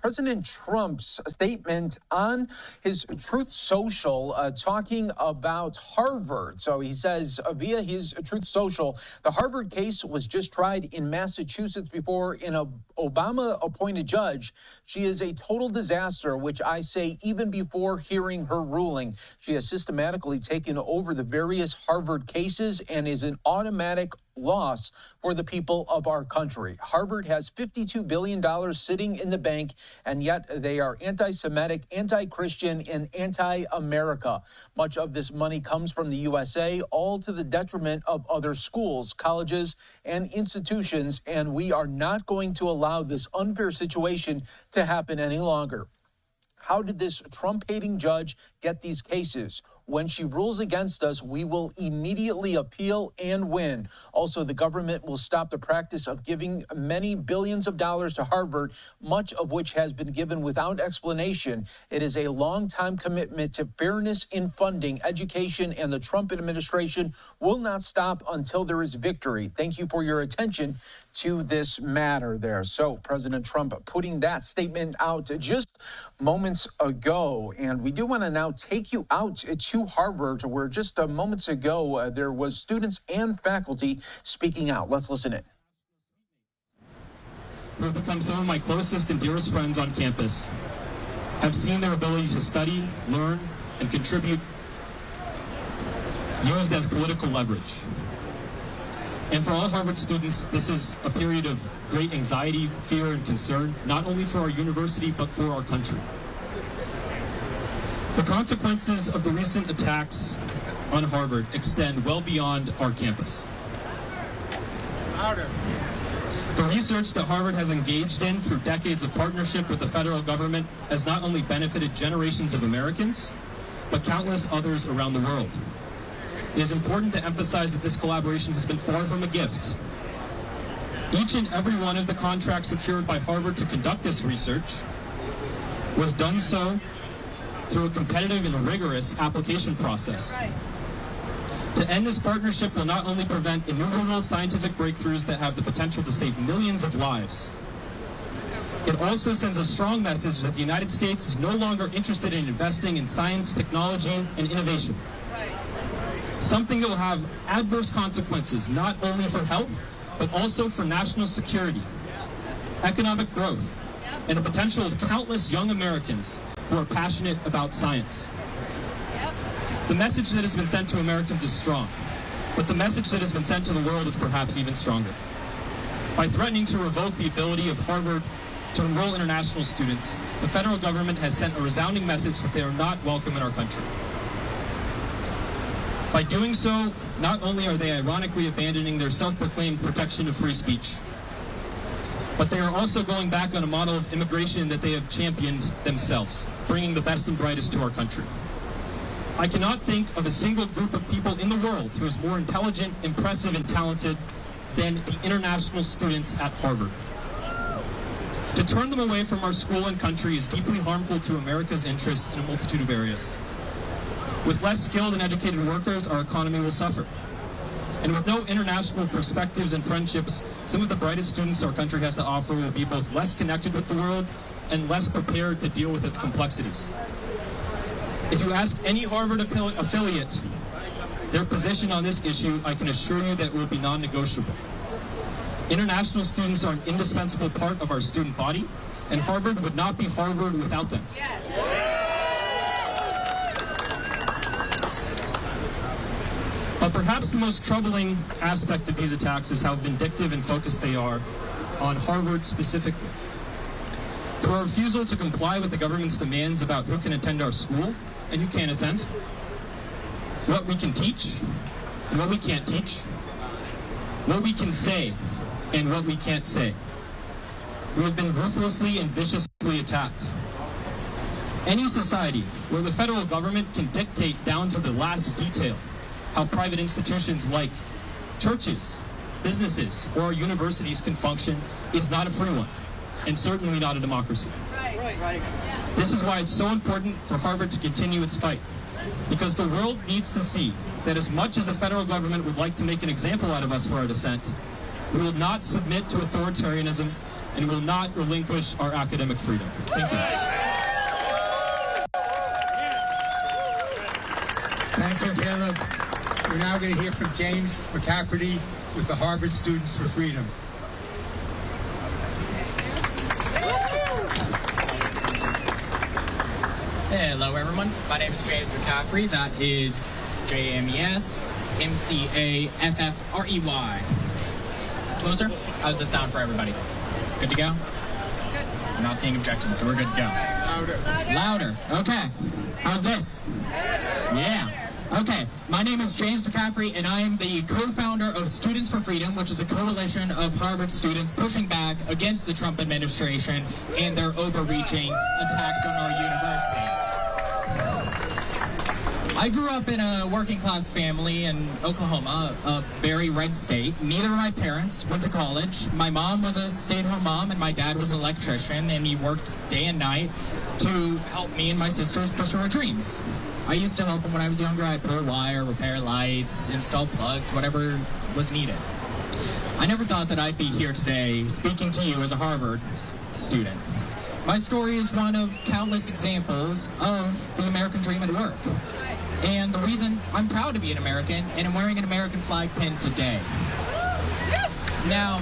President Trump's statement on his Truth Social talking about Harvard. So he says via his Truth Social, the Harvard case was just tried in Massachusetts before an Obama-appointed judge. She is a total disaster, which I say even before hearing her ruling. She has systematically taken over the various Harvard cases and is an automatic loss for the people of our country. Harvard has $52 billion sitting in the bank, and yet they are anti-Semitic, anti-Christian, and anti-America. Much of this money comes from the USA, all to the detriment of other schools, colleges, and institutions, and we are not going to allow this unfair situation to happen any longer. How did this Trump-hating judge get these cases? When she rules against us, we will immediately appeal and win. Also, the government will stop the practice of giving many billions of dollars to Harvard, much of which has been given without explanation. It is a long-time commitment to fairness in funding education, and the Trump administration will not stop until there is victory. Thank you for your attention to this matter there. So President Trump putting that statement out just moments ago. And we do want to now take you out to Harvard, where just moments ago there was students and faculty speaking out. Let's listen in. Who have become some of my closest and dearest friends on campus, have seen their ability to study, learn, and contribute used as political leverage. And for all Harvard students, this is a period of great anxiety, fear, and concern, not only for our university, but for our country. The consequences of the recent attacks on Harvard extend well beyond our campus. The research that Harvard has engaged in through decades of partnership with the federal government has not only benefited generations of Americans, but countless others around the world. It is important to emphasize that this collaboration has been far from a gift. Each and every one of the contracts secured by Harvard to conduct this research was done so through a competitive and rigorous application process. To end this partnership will not only prevent innumerable scientific breakthroughs that have the potential to save millions of lives, it also sends a strong message that the United States is no longer interested in investing in science, technology, and innovation. Something that will have adverse consequences not only for health, but also for national security, economic growth, and the potential of countless young Americans who are passionate about science. The message that has been sent to Americans is strong, but the message that has been sent to the world is perhaps even stronger. By threatening to revoke the ability of Harvard to enroll international students, the federal government has sent a resounding message that they are not welcome in our country. By doing so, not only are they ironically abandoning their self-proclaimed protection of free speech, but they are also going back on a model of immigration that they have championed themselves, bringing the best and brightest to our country. I cannot think of a single group of people in the world who is more intelligent, impressive, and talented than the international students at Harvard. To turn them away from our school and country is deeply harmful to America's interests in a multitude of areas. With less skilled and educated workers, our economy will suffer. And with no international perspectives and friendships, some of the brightest students our country has to offer will be both less connected with the world and less prepared to deal with its complexities. If you ask any Harvard affiliate their position on this issue, I can assure you that it will be non-negotiable. International students are an indispensable part of our student body, and Harvard would not be Harvard without them. But perhaps the most troubling aspect of these attacks is how vindictive and focused they are on Harvard specifically. Through our refusal to comply with the government's demands about who can attend our school and who can't attend, what we can teach and what we can't teach, what we can say and what we can't say, we have been ruthlessly and viciously attacked. Any society where the federal government can dictate down to the last detail how private institutions like churches, businesses, or our universities can function is not a free one, and certainly not a democracy. Right. This is why it's so important for Harvard to continue its fight, because the world needs to see that as much as the federal government would like to make an example out of us for our dissent, we will not submit to authoritarianism and will not relinquish our academic freedom. Thank you. Thank you, Caleb. We're now going to hear from James McCafferty with the Harvard Students for Freedom. Hello, everyone. My name is James McCaffery. That is James McCaffrey. Closer? How's this sound for everybody? Good to go? Good. I'm not seeing objections, so we're good to go. Louder. Louder. Okay. How's this? Yeah. Okay. My name is James McCaffrey, and I am the co-founder of Students for Freedom, which is a coalition of Harvard students pushing back against the Trump administration and their overreaching attacks on our university. I grew up in a working-class family in Oklahoma, a very red state. Neither of my parents went to college. My mom was a stay-at-home mom, and my dad was an electrician, and he worked day and night to help me and my sisters pursue our dreams. I used to help him when I was younger. I'd pull wire, repair lights, install plugs, whatever was needed. I never thought that I'd be here today speaking to you as a Harvard student. My story is one of countless examples of the American dream at work. And the reason I'm proud to be an American, and I'm wearing an American flag pin today. Now,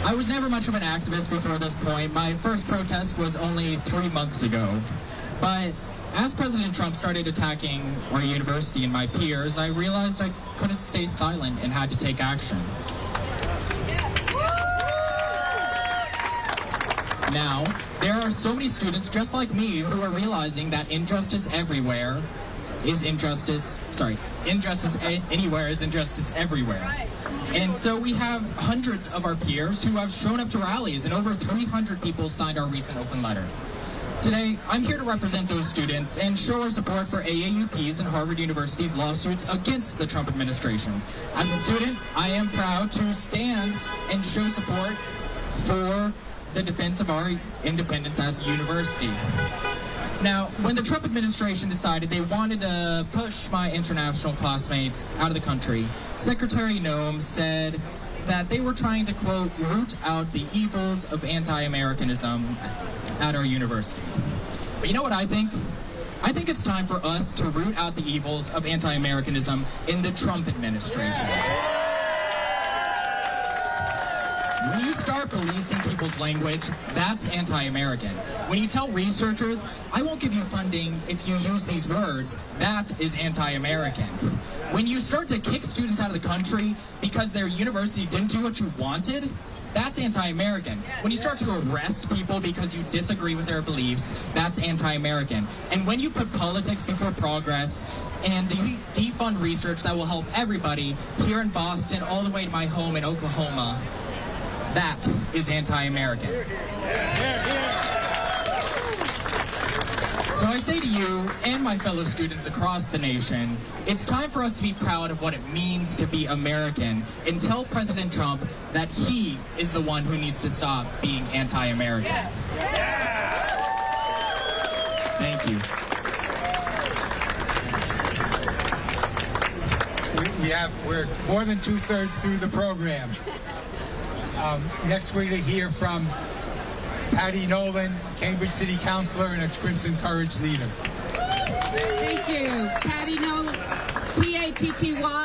I was never much of an activist before this point. My first protest was only 3 months ago. But as President Trump started attacking our university and my peers, I realized I couldn't stay silent and had to take action. Now, there are so many students just like me who are realizing that injustice everywhere is injustice anywhere is injustice everywhere. Right. And so we have hundreds of our peers who have shown up to rallies, and over 300 people signed our recent open letter. Today, I'm here to represent those students and show our support for AAUP's and Harvard University's lawsuits against the Trump administration. As a student, I am proud to stand and show support for the defense of our independence as a university. Now, when the Trump administration decided they wanted to push my international classmates out of the country, Secretary Noem said that they were trying to, quote, root out the evils of anti-Americanism at our university. But you know what I think? I think it's time for us to root out the evils of anti-Americanism in the Trump administration. When you start policing people's language, that's anti-American. When you tell researchers, I won't give you funding if you use these words, that is anti-American. When you start to kick students out of the country because their university didn't do what you wanted, that's anti-American. When you start to arrest people because you disagree with their beliefs, that's anti-American. And when you put politics before progress and defund research that will help everybody here in Boston all the way to my home in Oklahoma, that is anti-American. So I say to you and my fellow students across the nation, it's time for us to be proud of what it means to be American and tell President Trump that he is the one who needs to stop being anti-American. Yes. Thank you. We're more than 2/3 through the program. Next we're going to hear from Patty Nolan, Cambridge City Councilor and a Crimson Courage leader. Thank you. Patty Nolan, Pattynolan.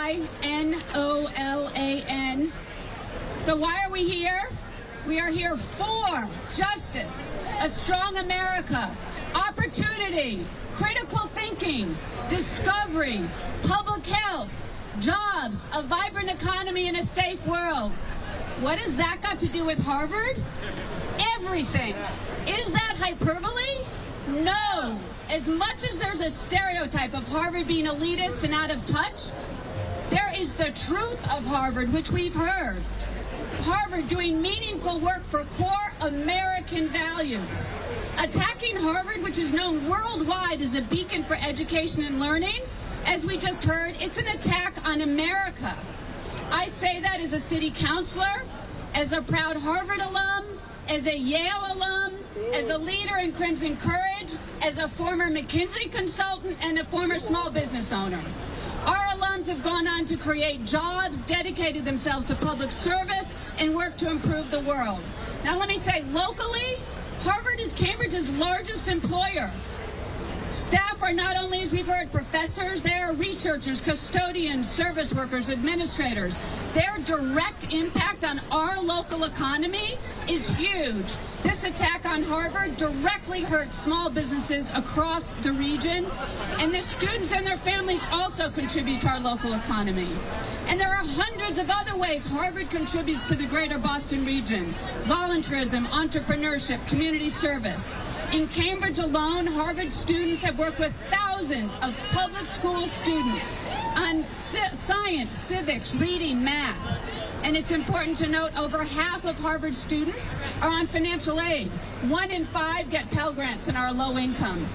So why are we here? We are here for justice, a strong America, opportunity, critical thinking, discovery, public health, jobs, a vibrant economy, and a safe world. What has that got to do with Harvard? Everything. Is that hyperbole? No. As much as there's a stereotype of Harvard being elitist and out of touch, there is the truth of Harvard, which we've heard. Harvard doing meaningful work for core American values. Attacking Harvard, which is known worldwide as a beacon for education and learning, as we just heard, it's an attack on America. I say that as a city councilor, as a proud Harvard alum, as a Yale alum, as a leader in Crimson Courage, as a former McKinsey consultant, and a former small business owner. Our alums have gone on to create jobs, dedicated themselves to public service, and work to improve the world. Now let me say, locally, Harvard is Cambridge's largest employer. Staff are not only, as we've heard, professors, they are researchers, custodians, service workers, administrators. Their direct impact on our local economy is huge. This attack on Harvard directly hurts small businesses across the region, and the students and their families also contribute to our local economy. And there are hundreds of other ways Harvard contributes to the greater Boston region: volunteerism, entrepreneurship, community service. In Cambridge alone, Harvard students have worked with thousands of public school students on science, civics, reading, math. And it's important to note over half of Harvard students are on financial aid. 1 in 5 get Pell Grants and are low income.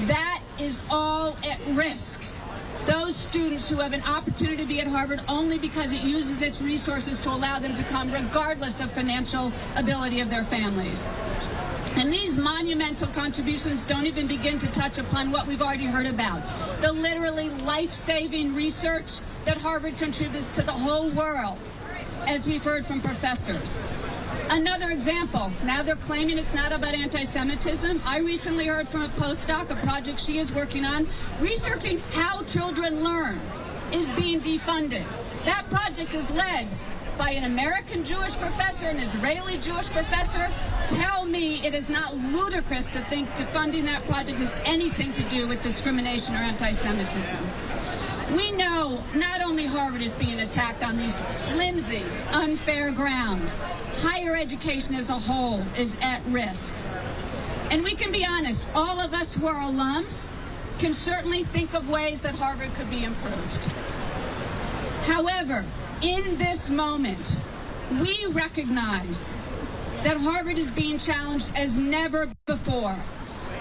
That is all at risk. Those students who have an opportunity to be at Harvard only because it uses its resources to allow them to come regardless of financial ability of their families. And these monumental contributions don't even begin to touch upon what we've already heard about, the literally life-saving research that Harvard contributes to the whole world, as we've heard from professors. Another example, now they're claiming it's not about anti-Semitism. I recently heard from a postdoc, a project she is working on, researching how children learn is being defunded. That project is led by an American Jewish professor, an Israeli Jewish professor. Tell me it is not ludicrous to think defunding that project has anything to do with discrimination or anti-Semitism. We know not only Harvard is being attacked on these flimsy, unfair grounds, higher education as a whole is at risk. And we can be honest, all of us who are alums can certainly think of ways that Harvard could be improved. However, in this moment, we recognize that Harvard is being challenged as never before.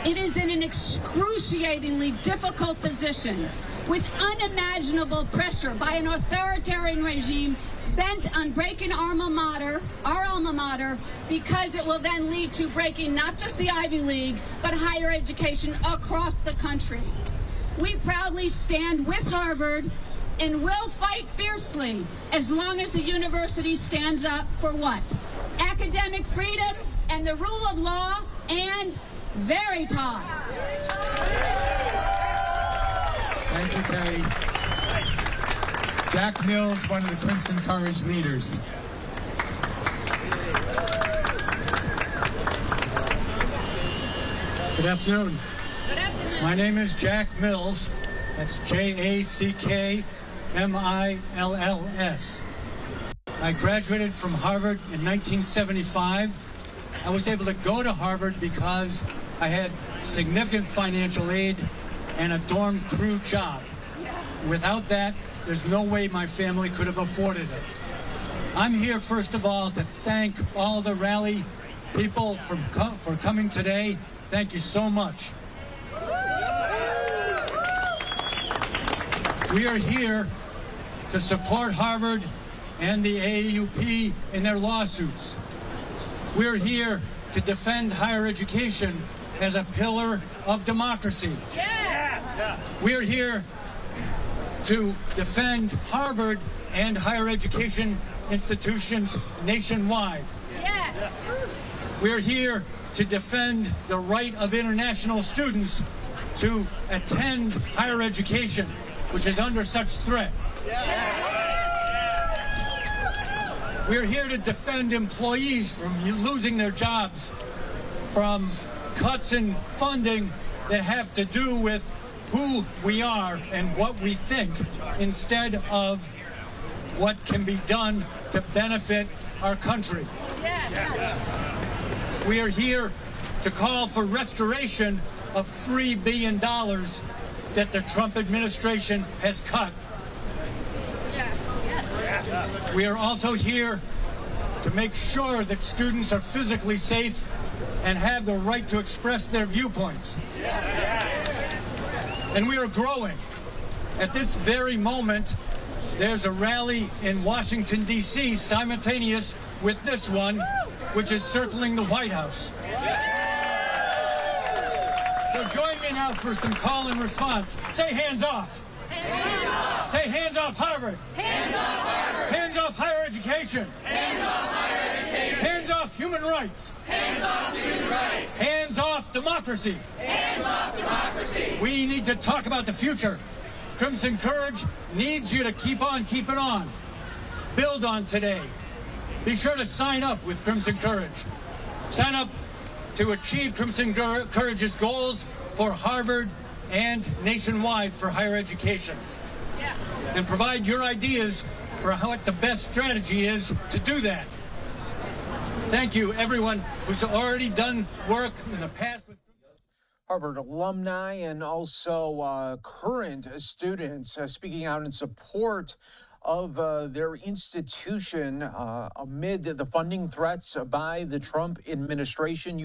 It is in an excruciatingly difficult position with unimaginable pressure by an authoritarian regime bent on breaking our alma mater, because it will then lead to breaking not just the Ivy League, but higher education across the country. We proudly stand with Harvard and will fight fiercely as long as the university stands up for what? Academic freedom and the rule of law and veritas. Thank you, Patty. Jack Mills, one of the Crimson Courage leaders. Good afternoon. Good afternoon. My name is Jack Mills. That's Jackmills. I graduated from Harvard in 1975. I was able to go to Harvard because I had significant financial aid and a dorm crew job. Without that, there's no way my family could have afforded it. I'm here, first of all, to thank all the rally people for coming today. Thank you so much. We are here to support Harvard and the AAUP in their lawsuits. We're here to defend higher education as a pillar of democracy. Yes. We're here to defend Harvard and higher education institutions nationwide. Yes. We're here to defend the right of international students to attend higher education, which is under such threat. We're here to defend employees from losing their jobs, from cuts in funding that have to do with who we are and what we think, instead of what can be done to benefit our country. Yes. We are here to call for restoration of $3 billion that the Trump administration has cut. Yes. Yes. We are also here to make sure that students are physically safe and have the right to express their viewpoints. And we are growing. At this very moment, there's a rally in Washington, D.C. simultaneous with this one, which is circling the White House. So join me now for some call and response. Say hands off. Hands off. Say hands off Harvard. Hands off Harvard. Hands off higher education. Hands off higher education. Hands off human rights. Hands off human rights. Hands off democracy. Hands off democracy. We need to talk about the future. Crimson Courage needs you to keep on keeping on. Build on today. Be sure to sign up with Crimson Courage. Sign up to achieve Crimson Courage's goals for Harvard and nationwide for higher education. Yeah. And provide your ideas for what the best strategy is to do that. Thank you, everyone who's already done work in the past with Harvard alumni and also current students speaking out in support of their institution amid the funding threats by the Trump administration.